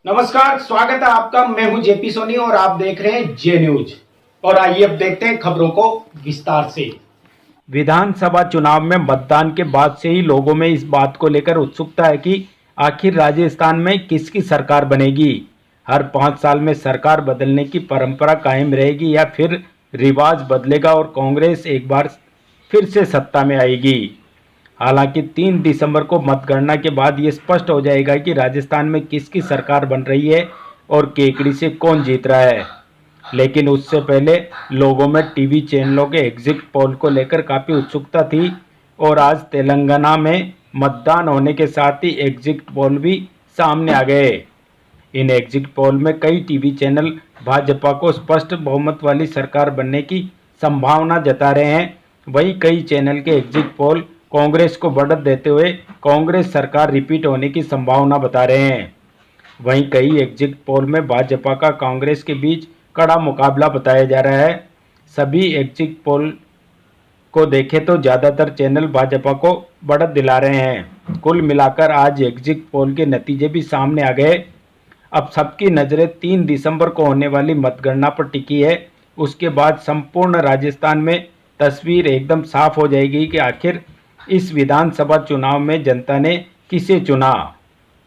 नमस्कार, स्वागत है आपका। मैं हूं जेपी सोनी और आप देख रहे हैं जे न्यूज। और आइए अब देखते हैं खबरों को विस्तार से। विधानसभा चुनाव में मतदान के बाद से ही लोगों में इस बात को लेकर उत्सुकता है कि आखिर राजस्थान में किसकी सरकार बनेगी। हर 5 साल में सरकार बदलने की परंपरा कायम रहेगी या फिर रिवाज बदलेगा और कांग्रेस एक बार फिर से सत्ता में आएगी। हालांकि 3 दिसंबर को मतगणना के बाद ये स्पष्ट हो जाएगा कि राजस्थान में किसकी सरकार बन रही है और केकड़ी से कौन जीत रहा है। लेकिन उससे पहले लोगों में टीवी चैनलों के एग्जिट पोल को लेकर काफ़ी उत्सुकता थी और आज तेलंगाना में मतदान होने के साथ ही एग्जिट पोल भी सामने आ गए। इन एग्जिट पोल में कई टीवी चैनल भाजपा को स्पष्ट बहुमत वाली सरकार बनने की संभावना जता रहे हैं। वहीं कई चैनल के एग्जिट पोल कांग्रेस को बढ़त देते हुए कांग्रेस सरकार रिपीट होने की संभावना बता रहे हैं। वहीं कई एग्जिट पोल में भाजपा का कांग्रेस के बीच कड़ा मुकाबला बताया जा रहा है। सभी एग्जिट पोल को देखें तो ज़्यादातर चैनल भाजपा को बढ़त दिला रहे हैं। कुल मिलाकर आज एग्जिट पोल के नतीजे भी सामने आ गए। अब सबकी नज़रें 3 दिसंबर को होने वाली मतगणना पर टिकी है। उसके बाद संपूर्ण राजस्थान में तस्वीर एकदम साफ हो जाएगी कि आखिर इस विधानसभा चुनाव में जनता ने किसे चुना।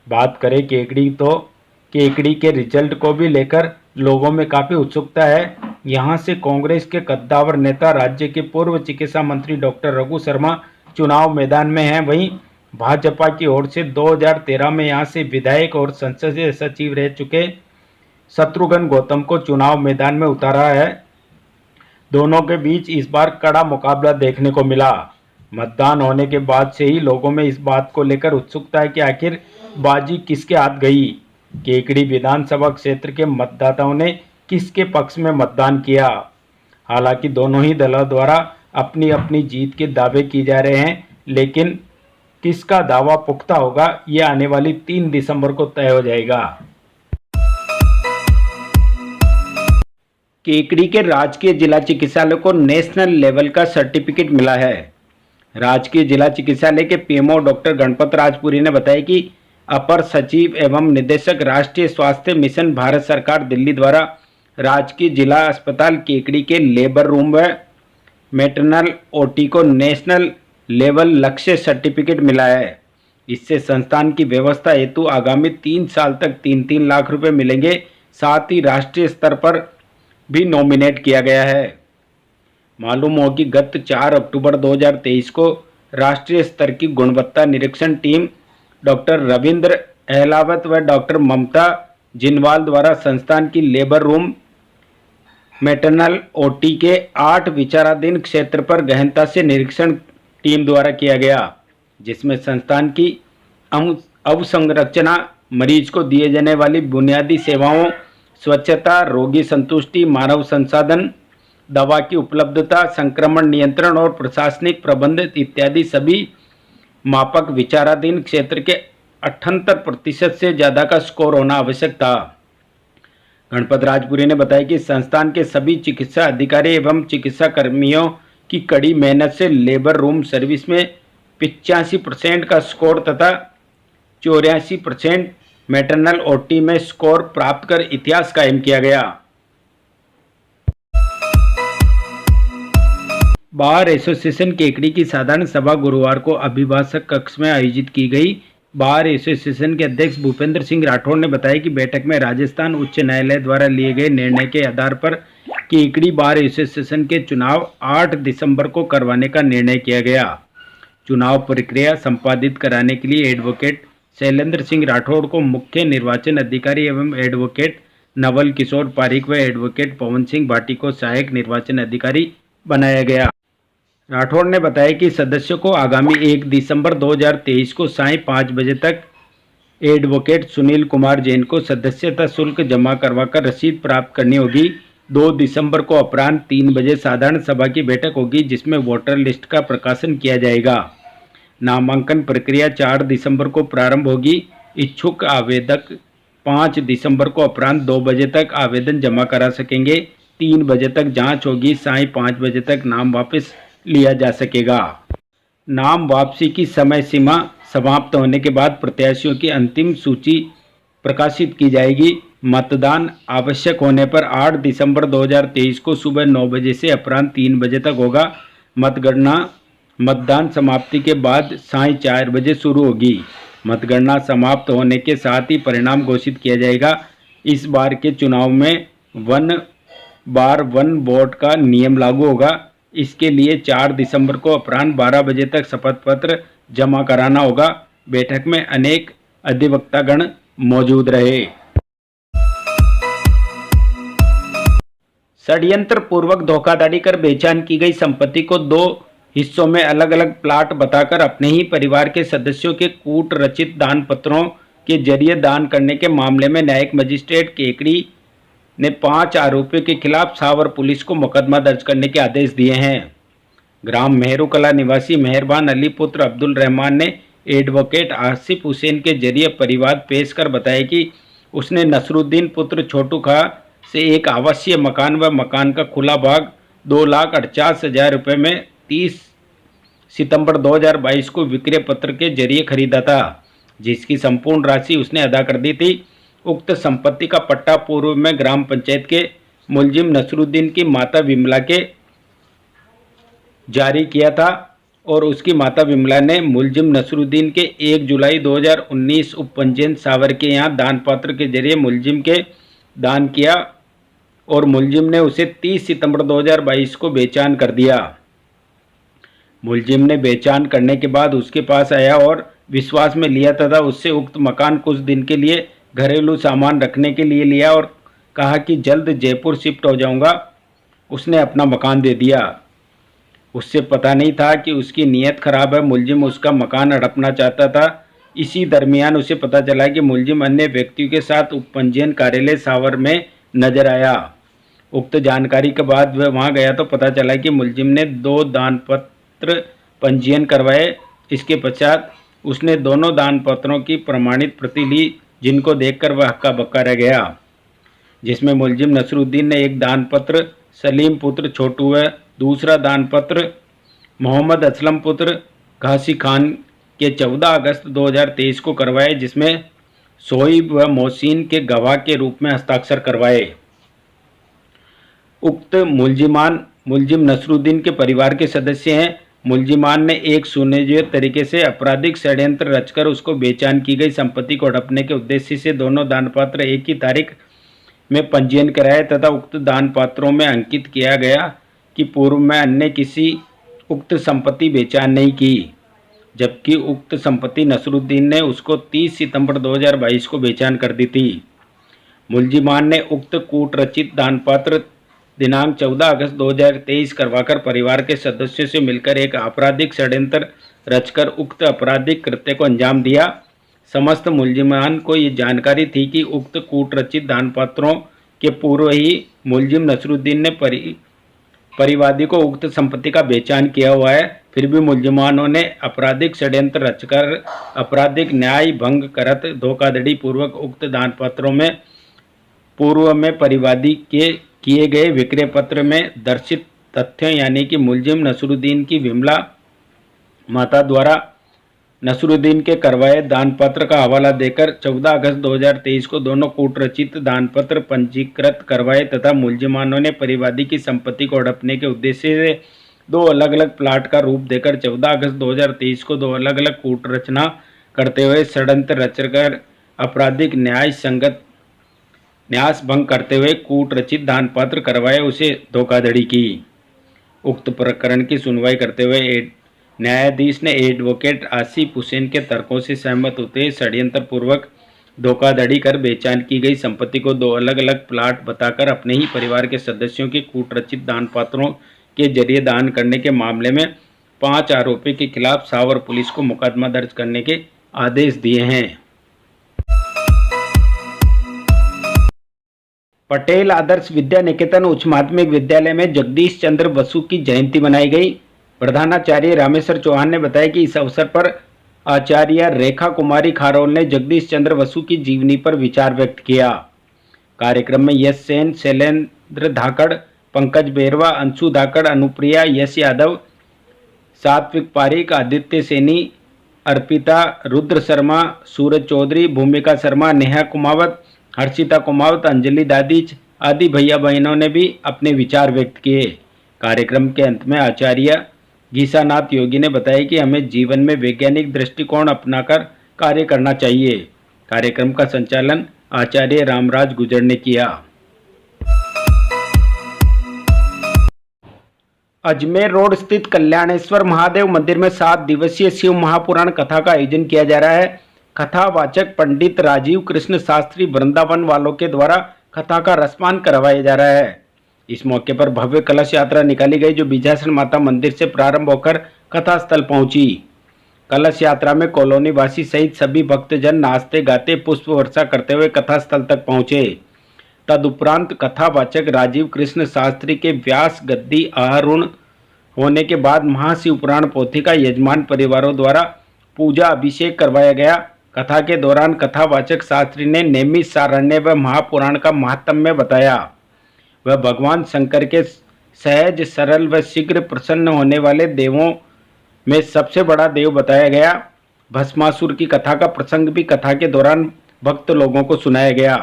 बात करें केकड़ी तो केकड़ी के रिजल्ट को भी लेकर लोगों में काफ़ी उत्सुकता है। यहां से कांग्रेस के कद्दावर नेता राज्य के पूर्व चिकित्सा मंत्री डॉक्टर रघु शर्मा चुनाव मैदान में हैं। वहीं भाजपा की ओर से 2013 में यहां से विधायक और संसदीय सचिव रह चुके शत्रुघ्न गौतम को चुनाव मैदान में उतारा है। दोनों के बीच इस बार कड़ा मुकाबला देखने को मिला। मतदान होने के बाद से ही लोगों में इस बात को लेकर उत्सुकता है कि आखिर बाजी किसके हाथ गई। केकड़ी विधानसभा क्षेत्र के मतदाताओं ने किसके पक्ष में मतदान किया। हालांकि दोनों ही दलों द्वारा अपनी अपनी जीत के दावे किए जा रहे हैं, लेकिन किसका दावा पुख्ता होगा ये आने वाली 3 दिसंबर को तय हो जाएगा। केकड़ी के राजकीय जिला चिकित्सालय को नेशनल लेवल का सर्टिफिकेट मिला है। राजकीय जिला चिकित्सालय के पीएमओ डॉक्टर गणपत राजपुरी ने बताया कि अपर सचिव एवं निदेशक राष्ट्रीय स्वास्थ्य मिशन भारत सरकार दिल्ली द्वारा राजकीय जिला अस्पताल केकड़ी के लेबर रूम व मैटरनल ओटी को नेशनल लेवल लक्ष्य सर्टिफिकेट मिला है। इससे संस्थान की व्यवस्था हेतु आगामी 3 साल तक 3-3 लाख रुपए मिलेंगे। साथ ही राष्ट्रीय स्तर पर भी नॉमिनेट किया गया है। मालूम हो कि गत 4 अक्टूबर 2023 को राष्ट्रीय स्तर की गुणवत्ता निरीक्षण टीम डॉक्टर रविंद्र अहलावत व डॉक्टर ममता जिनवाल द्वारा संस्थान की लेबर रूम मैटरनल ओटी के 8 विचाराधीन क्षेत्र पर गहनता से निरीक्षण टीम द्वारा किया गया, जिसमें संस्थान की अवसंरचना, मरीज को दिए जाने वाली बुनियादी सेवाओं, स्वच्छता, रोगी संतुष्टि, मानव संसाधन, दवा की उपलब्धता, संक्रमण नियंत्रण और प्रशासनिक प्रबंध इत्यादि सभी मापक विचाराधीन क्षेत्र के 78% से ज़्यादा का स्कोर होना आवश्यक था। गणपत राजपुरी ने बताया कि संस्थान के सभी चिकित्सा अधिकारी एवं चिकित्सा कर्मियों की कड़ी मेहनत से लेबर रूम सर्विस में 85% का स्कोर तथा 84% मैटरनल ओटी में स्कोर प्राप्त कर इतिहास कायम किया गया। बार एसोसिएशन केकड़ी की साधारण सभा गुरुवार को अभिभाषक कक्ष में आयोजित की गई। बार एसोसिएशन के अध्यक्ष भूपेंद्र सिंह राठौड़ ने बताया कि बैठक में राजस्थान उच्च न्यायालय द्वारा लिए गए निर्णय के आधार पर केकड़ी बार एसोसिएशन के चुनाव 8 दिसंबर को करवाने का निर्णय किया गया। चुनाव प्रक्रिया संपादित कराने के लिए एडवोकेट शैलेंद्र सिंह राठौड़ को मुख्य निर्वाचन अधिकारी एवं एडवोकेट नवल किशोर पारिक व एडवोकेट पवन सिंह भाटी को सहायक निर्वाचन अधिकारी बनाया गया। राठौड़ ने बताया कि सदस्यों को आगामी 1 दिसंबर 2023 को सायं 5 बजे तक एडवोकेट सुनील कुमार जैन को सदस्यता शुल्क जमा करवाकर रसीद प्राप्त करनी होगी। 2 दिसंबर को अपराह्न 3 बजे साधारण सभा की बैठक होगी, जिसमें वोटर लिस्ट का प्रकाशन किया जाएगा। नामांकन प्रक्रिया 4 दिसंबर को प्रारंभ होगी। इच्छुक आवेदक 5 दिसंबर को अपराह्न 2 बजे तक आवेदन जमा करा सकेंगे। 3 बजे तक जांच होगी। सायं 5 बजे तक नाम वापस लिया जा सकेगा। नाम वापसी की समय सीमा समाप्त होने के बाद प्रत्याशियों की अंतिम सूची प्रकाशित की जाएगी। मतदान आवश्यक होने पर 8 दिसंबर 2023 को सुबह 9 बजे से अपराह्न 3 बजे तक होगा। मतगणना मतदान समाप्ति के बाद सायं 4 बजे शुरू होगी। मतगणना समाप्त होने के साथ ही परिणाम घोषित किया जाएगा। इस बार के चुनाव में वन वोट का नियम लागू होगा। इसके लिए 4 दिसंबर को अपराह्न 12 बजे तक शपथ पत्र जमा कराना होगा। बैठक में अनेक अधिवक्तागण मौजूद रहे। षड्यंत्र पूर्वक धोखाधड़ी कर बेचान की गई संपत्ति को 2 हिस्सों में अलग अलग प्लाट बताकर अपने ही परिवार के सदस्यों के कूट रचित दान पत्रों के जरिए दान करने के मामले में न्यायिक मजिस्ट्रेट केकड़ी ने 5 आरोपियों के खिलाफ सावर पुलिस को मुकदमा दर्ज करने के आदेश दिए हैं। ग्राम मेहरुकला निवासी मेहरबान अली पुत्र अब्दुल रहमान ने एडवोकेट आसिफ हुसैन के जरिए परिवाद पेश कर बताया कि उसने नसरुद्दीन पुत्र छोटू खां से एक आवासीय मकान व मकान का खुला भाग 2,48,000 रुपये में 30 सितंबर 2022 को विक्रय पत्र के जरिए खरीदा था, जिसकी संपूर्ण राशि उसने अदा कर दी थी। उक्त संपत्ति का पट्टा पूर्व में ग्राम पंचायत के मुलजिम नसरुद्दीन की माता विमला के जारी किया था और उसकी माता विमला ने मुलजिम नसरुद्दीन के 1 जुलाई 2019 उपपंजीयन सावर के यहाँ दान पात्र के जरिए मुलजिम के दान किया और मुलजिम ने उसे 30 सितंबर 2022 को बेचान कर दिया। मुलजिम ने बेचान करने के बाद उसके पास आया और विश्वास में लिया तथा उससे उक्त मकान कुछ दिन के लिए घरेलू सामान रखने के लिए लिया और कहा कि जल्द जयपुर शिफ्ट हो जाऊंगा। उसने अपना मकान दे दिया। उससे पता नहीं था कि उसकी नीयत खराब है, मुलजिम उसका मकान हड़पना चाहता था। इसी दरमियान उसे पता चला कि मुलजिम अन्य व्यक्तियों के साथ उपपंजीयन कार्यालय सावर में नजर आया। उक्त जानकारी के बाद वह वहां गया तो पता चला कि मुलजिम ने 2 दान पत्र पंजीयन करवाए। इसके पश्चात उसने दोनों दान पत्रों की प्रमाणित प्रति ली, जिनको देखकर वह हक्का बक्का रह गया। जिसमें मुलजिम नसरुद्दीन ने एक दान पत्र सलीम पुत्र छोटू व दूसरा दान पत्र मोहम्मद असलम पुत्र घासी खान के 14 अगस्त 2023 को करवाए, जिसमें सोईब व मोहसिन के गवाह के रूप में हस्ताक्षर करवाए। उक्त मुलजिम नसरुद्दीन के परिवार के सदस्य हैं। मुलजिमान ने एक सुनियोजित तरीके से आपराधिक षड्यंत्र रचकर उसको बेचान की गई संपत्ति को हड़पने के उद्देश्य से दोनों दानपात्र एक ही तारीख में पंजीयन कराए तथा उक्त दानपात्रों में अंकित किया गया कि पूर्व में अन्य किसी उक्त संपत्ति बेचान नहीं की, जबकि उक्त संपत्ति नसरुद्दीन ने उसको 30 सितंबर 2022 को बेचान कर दी थी। मुलजिमान ने उक्त कूट रचित दानपात्र दिनांक 14 अगस्त 2023 करवाकर परिवार के सदस्यों से मिलकर एक आपराधिक षड्यंत्र रचकर उक्त आपराधिक कृत्य को अंजाम दिया। समस्त मुलजिमान को ये जानकारी थी कि उक्त कूट रचित दानपात्रों के पूर्व ही मुलजिम नसरुद्दीन ने परिवादी को उक्त संपत्ति का बेचान किया हुआ है। फिर भी मुलजिमानों ने आपराधिक षड्यंत्र रचकर आपराधिक न्याय भंग करत धोखाधड़ी पूर्वक उक्त दानपत्रों में पूर्व में परिवादी के किए गए विक्रय पत्र में दर्शित तथ्यों यानी कि मुलजिम नसरुद्दीन की विमला माता द्वारा नसरुद्दीन के करवाए दानपत्र का हवाला देकर 14 अगस्त 2023 को दोनों कूट रचित दानपत्र पंजीकृत करवाए तथा मुलजिमानों ने परिवादी की संपत्ति को हड़पने के उद्देश्य से 2 अलग अलग प्लाट का रूप देकर 14 अगस्त 2023 को 2 अलग अलग कूट रचना करते हुए षड्यंत्र रचकर आपराधिक न्यास भंग करते हुए कूट रचित दानपत्र करवाए उसे धोखाधड़ी की। उक्त प्रकरण की सुनवाई करते हुए न्यायाधीश ने एडवोकेट आसिफ हुसैन के तर्कों से सहमत होते षड्यंत्र पूर्वक धोखाधड़ी कर बेचान की गई संपत्ति को 2 अलग अलग प्लाट बताकर अपने ही परिवार के सदस्यों के कूट रचित दानपात्रों के जरिए दान करने के मामले में 5 आरोपी के खिलाफ सावर पुलिस को मुकदमा दर्ज करने के आदेश दिए हैं। पटेल आदर्श विद्या निकेतन उच्च माध्यमिक विद्यालय में जगदीश चंद्र बसु की जयंती मनाई गई। प्रधानाचार्य रामेश्वर चौहान ने बताया कि इस अवसर पर आचार्य रेखा कुमारी खारोल ने जगदीश चंद्र बसु की जीवनी पर विचार व्यक्त किया। कार्यक्रम में यश सेन, शैलेंद्र धाकड़, पंकज बेरवा, अंशु धाकड़, अनुप्रिया, यश यादव, सात्विक पारिक, आदित्य सैनी, अर्पिता, रुद्र शर्मा, सूरज चौधरी, भूमिका शर्मा, नेहा कुमावत, हर्षिता कुमावत, अंजलि दादीच आदि भैया बहनों ने भी अपने विचार व्यक्त किए। कार्यक्रम के अंत में आचार्य गीसानाथ योगी ने बताया कि हमें जीवन में वैज्ञानिक दृष्टिकोण अपनाकर कार्य करना चाहिए। कार्यक्रम का संचालन आचार्य रामराज गुजर ने किया। अजमेर रोड स्थित कल्याणेश्वर महादेव मंदिर में 7 दिवसीय शिव महापुराण कथा का आयोजन किया जा रहा है। कथावाचक पंडित राजीव कृष्ण शास्त्री वृंदावन वालों के द्वारा कथा का रसपान करवाया जा रहा है। इस मौके पर भव्य कलश यात्रा निकाली गई जो बीजासन माता मंदिर से प्रारंभ होकर कथा स्थल पहुंची। कलश यात्रा में कॉलोनी वासी सहित सभी भक्तजन नाचते गाते पुष्प वर्षा करते हुए कथा स्थल तक पहुंचे। तदुपरांत कथावाचक राजीव कृष्ण शास्त्री के व्यास गद्दी आरूढ़ होने के बाद महाशिव पुराण पोथी का यजमान परिवारों द्वारा पूजा अभिषेक करवाया गया। कथा के दौरान कथावाचक शास्त्री ने नेमिष सारण्य व महापुराण का महात्म्य बताया। वह भगवान शंकर के सहज सरल व शीघ्र प्रसन्न होने वाले देवों में सबसे बड़ा देव बताया गया। भस्मासुर की कथा का प्रसंग भी कथा के दौरान भक्त लोगों को सुनाया गया।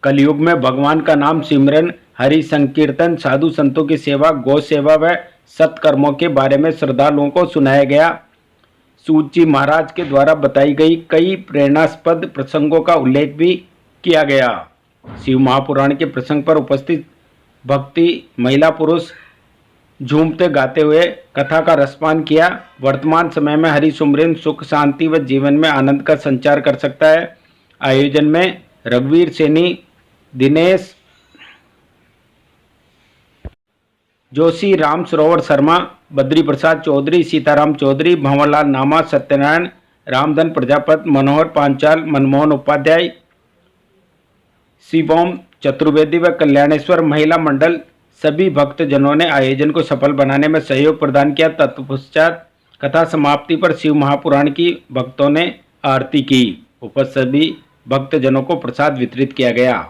कलयुग में भगवान का नाम सिमरन, हरि संकीर्तन, साधु संतों की सेवा, गौ सेवा व सत्कर्मों के बारे में श्रद्धालुओं को सुनाया गया। सूत जी महाराज के द्वारा बताई गई कई प्रेरणास्पद प्रसंगों का उल्लेख भी किया गया। शिव महापुराण के प्रसंग पर उपस्थित भक्ति महिला पुरुष झूमते गाते हुए कथा का रसपान किया। वर्तमान समय में हरि सुमरन सुख शांति व जीवन में आनंद का संचार कर सकता है। आयोजन में रघुवीर सैनी, दिनेश जोशी, राम सरोवर शर्मा, बद्री प्रसाद चौधरी, सीताराम चौधरी, भंवरलाल नामा, सत्यनारायण, रामधन प्रजापति, मनोहर पांचाल, मनमोहन उपाध्याय, शिवोम चतुर्वेदी व कल्याणेश्वर महिला मंडल सभी भक्तजनों ने आयोजन को सफल बनाने में सहयोग प्रदान किया। तत्पश्चात कथा समाप्ति पर शिव महापुराण की भक्तों ने आरती की। उपस्थित सभी भक्तजनों को प्रसाद वितरित किया गया।